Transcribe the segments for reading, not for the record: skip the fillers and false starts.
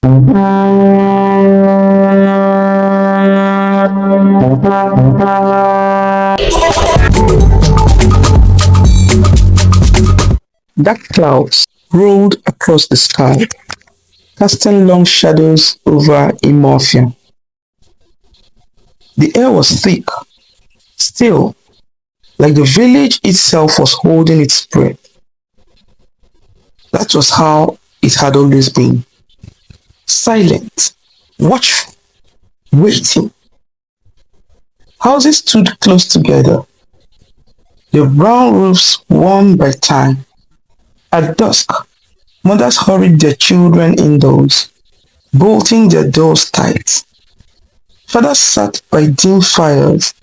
Dark clouds rolled across the sky, casting long shadows over Imorphia. The air was thick, still, like the village itself was holding its breath. That was how it had always been. Silent, watchful, waiting. Houses stood close together, their brown roofs worn by time. At dusk, mothers hurried their children indoors, bolting their doors tight. Fathers sat by dim fires,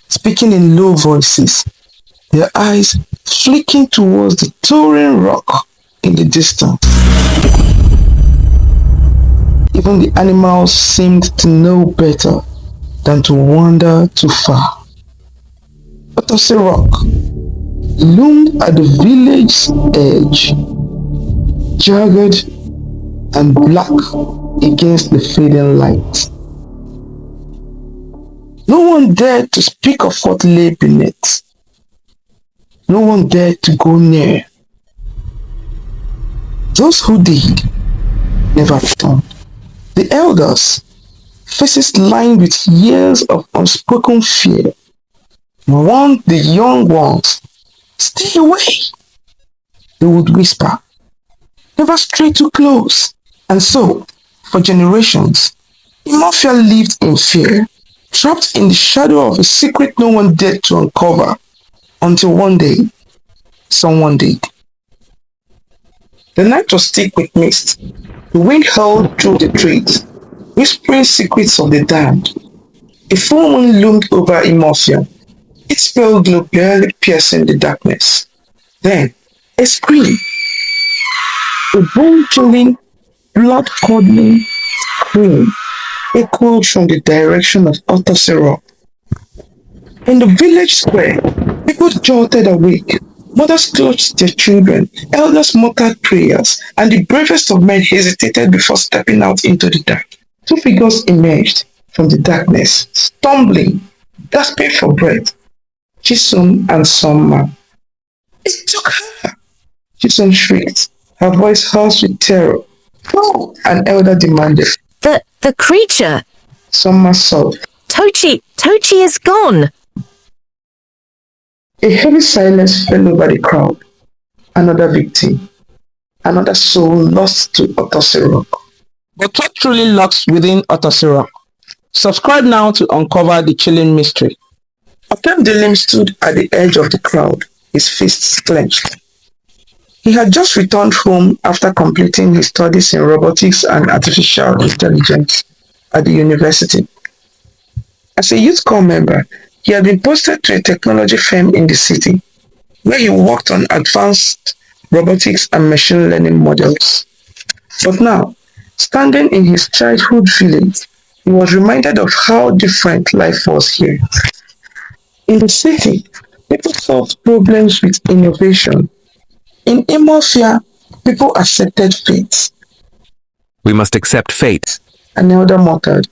speaking in low voices, their eyes flicking towards the towering rock in the distance. Even the animals seemed to know better than to wander too far. Otosi Rock loomed at the village's edge, jagged and black against the fading light. No one dared to speak of what lay beneath. No one dared to go near. Those who did never returned. The elders, faces lined with years of unspoken fear, warned the young ones, "Stay away!" They would whisper, "Never stray too close." And so, for generations, Imorphia lived in fear, trapped in the shadow of a secret no one dared to uncover, until one day, someone did. The night was thick with mist. The wind howled through the trees, whispering secrets of the damned. A full moon loomed over Imorphia, its pale glow barely piercing the darkness. Then, a scream. A bone-chilling, blood-curdling scream echoed from the direction of Otosi Rock. In the village square, people jolted awake. Mothers clutched their children, elders muttered prayers, and the bravest of men hesitated before stepping out into the dark. Two figures emerged from the darkness, stumbling, gasping for breath. Chisom and Summa. "It took her!" Chisom shrieked, her voice hoarse with terror. "No!" an elder demanded. The creature! Summa sobbed. Tochi is gone! A heavy silence fell over the crowd. Another victim. Another soul lost to Otosi Rock. But what truly lurks within Otosi Rock? Subscribe now to uncover the chilling mystery. Okemdilim stood at the edge of the crowd, his fists clenched. He had just returned home after completing his studies in robotics and artificial intelligence at the university. As a youth corps member, he had been posted to a technology firm in the city, where he worked on advanced robotics and machine learning models. But now, standing in his childhood village, he was reminded of how different life was here. In the city, people solved problems with innovation. In Imorphia, people accepted fate. "We must accept fate. An elder muttered.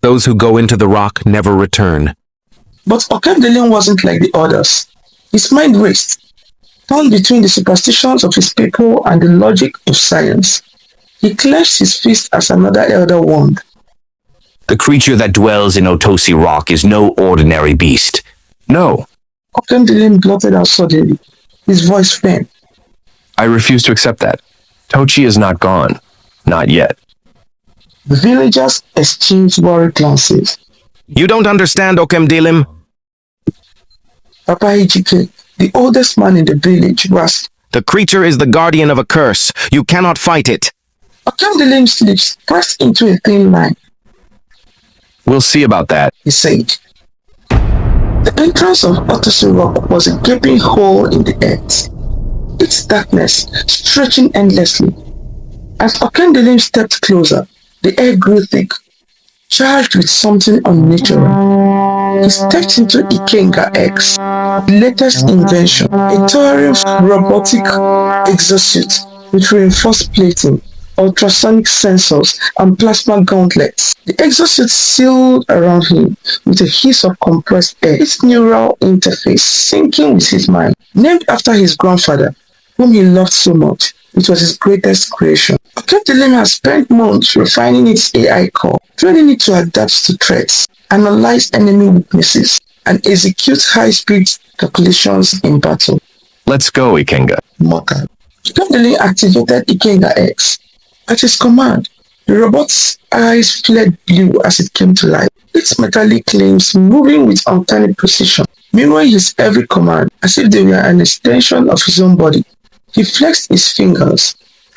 Those who go into the rock never return." But Okemdilim wasn't like the others. His mind raced, torn between the superstitions of his people and the logic of science. He clenched his fist as another elder warned. "The creature that dwells in Otosi Rock is no ordinary beast. No." Okemdilim blurted out suddenly, his voice firm. "I refuse to accept that. Tochi is not gone. Not yet." The villagers exchanged worried glances. "You don't understand, Okemdilim." Papa Ejike, the oldest man in the village, rasped. "The creature is the guardian of a curse. You cannot fight it." Okemdilim's lips pressed into a thin line. "We'll see about that," he said. The entrance of Otosi Rock was a gaping hole in the earth, its darkness stretching endlessly. As Okemdilim stepped closer, the air grew thick, charged with something unnatural. He stepped into Ikenga X, the latest invention, a towering robotic exosuit with reinforced plating, ultrasonic sensors, and plasma gauntlets. The exosuit sealed around him with a hiss of compressed air, its neural interface syncing with his mind. Named after his grandfather, whom he loved so much, it was his greatest creation. Okemdilim has spent months refining its AI core, training it to adapt to threats, analyze enemy weaknesses, and execute high-speed calculations in battle. Let's go, Ikenga. Mortal. Okemdilim activated Ikenga X. At his command, the robot's eyes fled blue as it came to life, its metallic limbs moving with uncanny precision, mirroring his every command as if they were an extension of his own body. He flexed his fingers,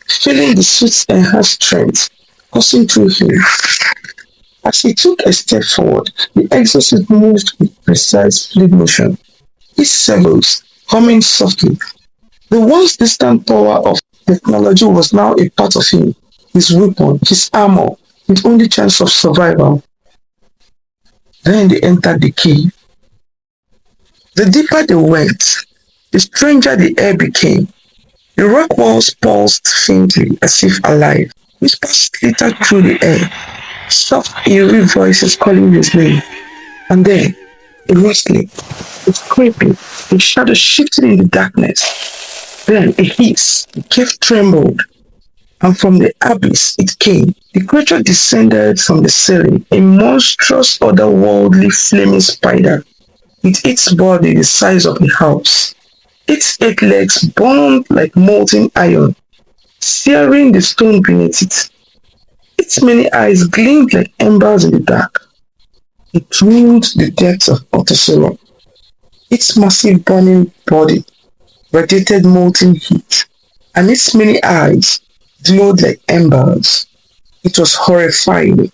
feeling the suit's enhanced strength coursing through him. As he took a step forward, the exosuit moved with precise fluid motion, its servos humming softly. The once distant power of technology was now a part of him, his weapon, his armor, his only chance of survival. Then they entered the cave. The deeper they went, the stranger the air became. The rock walls pulsed faintly as if alive. Whispers glittered through the air, soft, eerie voices calling his name. And then, a rustling, a scraping, a shadow shifted in the darkness. Then a hiss, the cave trembled, and from the abyss it came. The creature descended from the ceiling, a monstrous, otherworldly flaming spider, with its body the size of a house. Its 8 legs burned like molten iron, searing the stone beneath it. Its many eyes gleamed like embers in the dark. It ruled the depths of Otosi Rock. Its massive burning body radiated molten heat, and its many eyes glowed like embers. It was horrifying.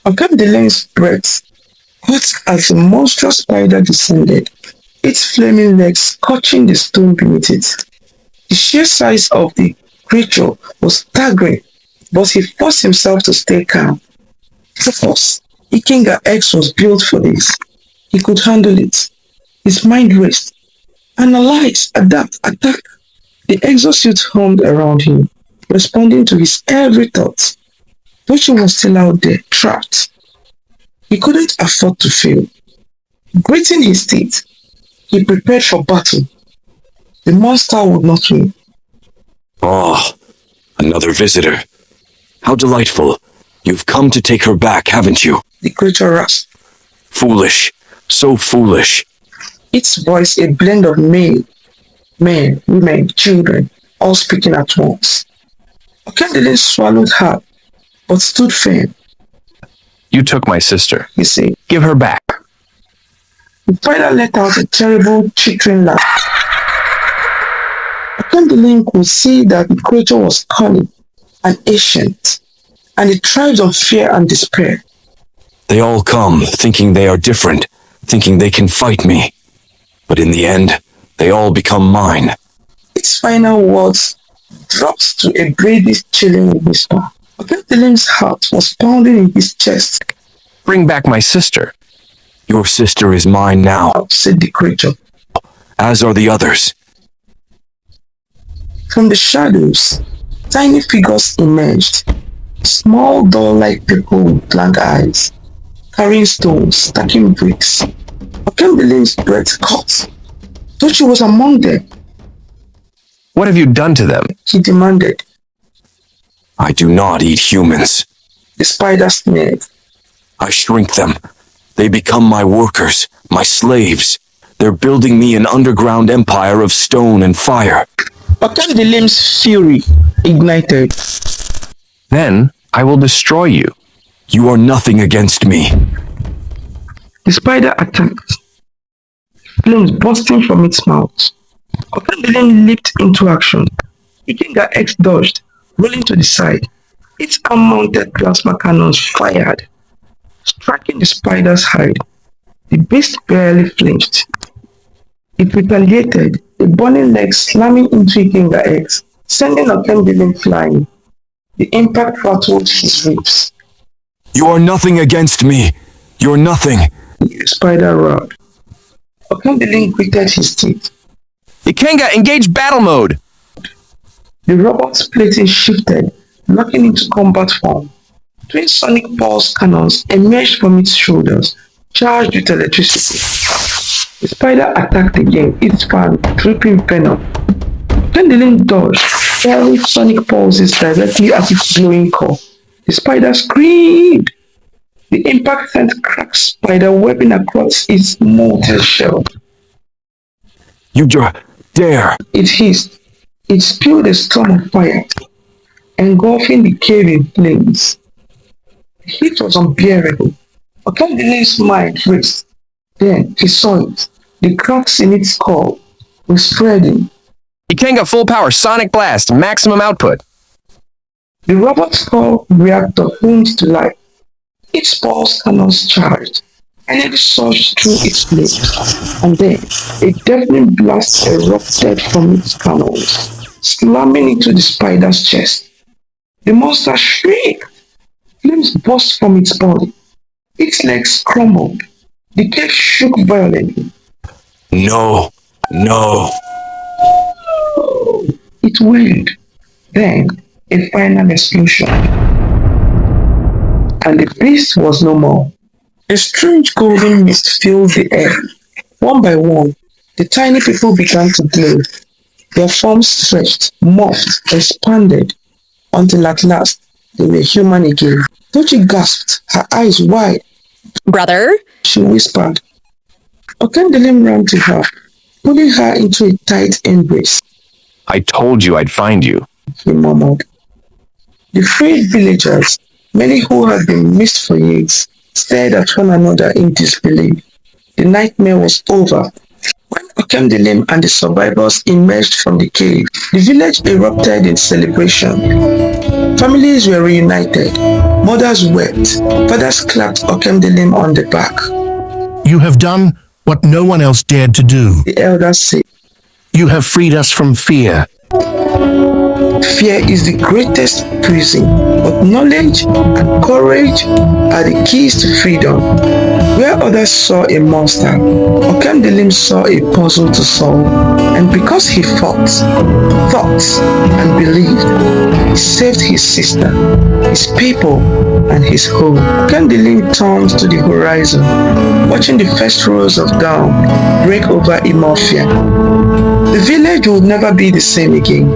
Okemdilim's breath caught as the monstrous spider descended, its flaming legs scorching the stone beneath it. The sheer size of the creature was staggering, but he forced himself to stay calm. Of course, Ikenga X was built for this. He could handle it. His mind raced. Analyze, adapt, attack. The exosuit hummed around him, responding to his every thought. Tochi was still out there, trapped. He couldn't afford to fail. Gritting his teeth, he prepared for battle. The monster would not win. Oh, another visitor. How delightful. You've come to take her back, haven't you? The creature rasped, Foolish. So foolish. its voice a blend of men, women, children, all speaking at once. Okemdilim swallowed hard, but stood firm. You took my sister. He said. Give her back. The spider let out a terrible, chittering laugh. Okemdilim could see that the creature was cunning and ancient, and it thrived on fear and despair. They all come, thinking they are different, thinking they can fight me. But in the end, they all become mine. Its final words dropped to a breathy, chilling whisper. Okemdilim's heart was pounding in his chest. Bring back my sister. Your sister is mine now, Said the creature. as are the others. From the shadows, tiny figures emerged. Small doll-like people with blank eyes, carrying stones, stacking bricks. Okemdilim's breath caught. Tochi was among them. What have you done to them? He demanded. I do not eat humans. The spider sneered. I shrink them. They become my workers, my slaves. They're building me an underground empire of stone and fire. Okemdilim's fury ignited. Then I will destroy you. You are nothing against me. The spider attacked, flames bursting from its mouth. Okemdilim leaped into action. Ikenga X dodged, rolling to the side. Its arm-mounted plasma cannons fired, striking the spider's hide. The beast barely flinched. It retaliated, the burning leg slamming into Ikenga X, sending Okemdilim flying. The impact rattled his ribs. You are nothing against me. You're nothing. The spider roared. Okemdilim gritted his teeth. Ikenga, engage battle mode. The robot's plating shifted, locking into combat form. Twin sonic pulse cannons emerged from its shoulders, charged with electricity. The spider attacked again, its fan dripping venom. Okemdilim dodged, firing sonic pulses directly at its glowing core. The spider screamed. The impact sent cracked spider webbing across its molten shell. You dare! It hissed. It spewed a storm of fire, engulfing the cave in flames. The heat was unbearable. Okemdilim's mind raced. Then he saw it. The cracks in its core were spreading. Ikenga full power sonic blast, maximum output. The robot's core reactor boomed to life. Its pulse cannons charged. Energy surged through its blades, and then a deafening blast erupted from its cannons, slamming into the spider's chest. The monster shrieked. Flames burst from its body. Its legs crumbled. The cave shook violently. No, no. It wailed. Then a final explosion. And the beast was no more. A strange golden mist filled the air. One by one, the tiny people began to glow. Their forms stretched, morphed, expanded, until at last they were human again. Tochi gasped, her eyes wide. Brother? She whispered. Okemdilim ran to her, pulling her into a tight embrace. I told you I'd find you. He murmured. The freed villagers, many who had been missed for years, stared at one another in disbelief. The nightmare was over. When Okemdilim and the survivors emerged from the cave, the village erupted in celebration. Families were reunited. Mothers wept. Fathers clapped Okemdilim on the back. You have done what no one else dared to do. The elders said, You have freed us from fear. Fear is the greatest prison, but knowledge and courage are the keys to freedom. Where others saw a monster, Okemdilim saw a puzzle to solve. And because he fought, thought, and believed, he saved his sister, his people, and his home. Okemdilim turned to the horizon, watching the first rose of dawn break over Imofia. The village would never be the same again.